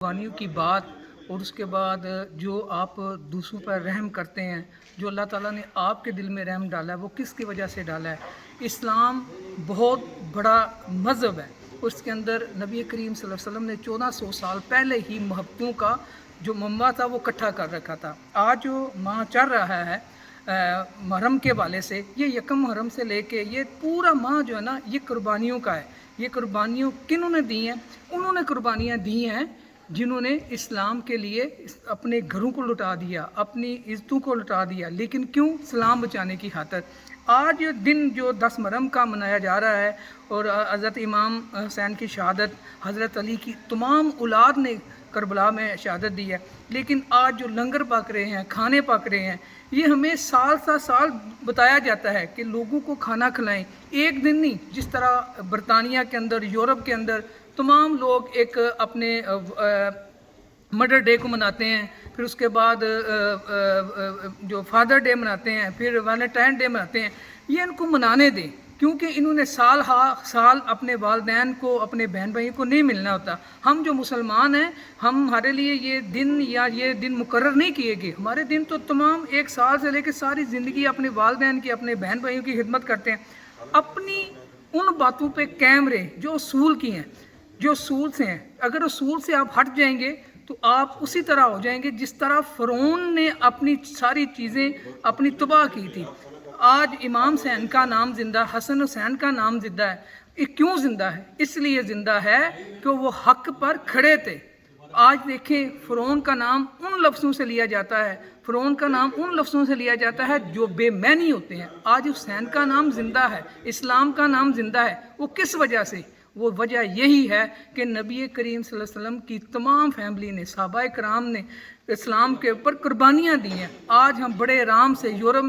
قربانیوں کی بات اور اس کے بعد جو آپ دوسروں پر رحم کرتے ہیں، جو اللہ تعالیٰ نے آپ کے دل میں رحم ڈالا ہے وہ کس کی وجہ سے ڈالا ہے؟ اسلام بہت بڑا مذہب ہے، اس کے اندر نبی کریم صلی اللہ علیہ وسلم نے 1400 سال پہلے ہی محبتوں کا جو منبع تھا وہ اکٹھا کر رکھا تھا۔ آج جو ماہ چل رہا ہے محرم کے والے سے، یہ یکم محرم سے لے کے یہ پورا ماہ جو ہے نا یہ قربانیوں کا ہے۔ یہ قربانیوں کنہوں نے دی ہیں؟ انہوں نے قربانیاں دی ہیں جنہوں نے اسلام کے لیے اپنے گھروں کو لٹا دیا، اپنی عزتوں کو لٹا دیا، لیکن کیوں؟ اسلام بچانے کی خاطر۔ آج دن جو 10 محرم کا منایا جا رہا ہے اور حضرت امام حسین کی شہادت، حضرت علی کی تمام اولاد نے کربلا میں شہادت دی ہے، لیکن آج جو لنگر پک رہے ہیں، کھانے پک رہے ہیں، یہ ہمیں سال سال بتایا جاتا ہے کہ لوگوں کو کھانا کھلائیں، ایک دن نہیں۔ جس طرح برطانیہ کے اندر، یورپ کے اندر تمام لوگ ایک اپنے مدر ڈے کو مناتے ہیں، پھر اس کے بعد جو فادر ڈے مناتے ہیں، پھر ویلنٹائن ڈے مناتے ہیں، یہ ان کو منانے دیں، کیونکہ انہوں نے سال اپنے والدین کو، اپنے بہن بھائی کو نہیں ملنا ہوتا۔ ہم جو مسلمان ہیں، ہمارے لیے یہ دن یا یہ دن مقرر نہیں کیے گئے، ہمارے دن تو تمام ایک سال سے لے کے ساری زندگی اپنے والدین کی، اپنے بہن بھائیوں کی خدمت کرتے ہیں۔ اپنی ان باتوں پہ قائم رہیں جو اصول کی ہیں، جو اصول سے ہیں۔ اگر اصول سے آپ ہٹ جائیں گے تو آپ اسی طرح ہو جائیں گے جس طرح فرعون نے اپنی ساری چیزیں اپنی تباہ کی تھی۔ آج امام حسین کا نام زندہ، حسن حسین کا نام زندہ ہے۔ یہ کیوں زندہ ہے؟ اس لیے زندہ ہے کہ وہ حق پر کھڑے تھے۔ آج دیکھیں فرعون کا نام ان لفظوں سے لیا جاتا ہے، فرعون کا نام ان لفظوں سے لیا جاتا ہے جو بے معنی ہوتے ہیں۔ آج حسین کا نام زندہ ہے، اسلام کا نام زندہ ہے۔ وہ کس وجہ سے؟ وہ وجہ یہی ہے کہ نبی کریم صلی اللہ علیہ وسلم کی تمام فیملی نے، صحابہ کرام نے اسلام کے اوپر قربانیاں دی ہیں۔ آج ہم بڑے آرام سے یورپ میں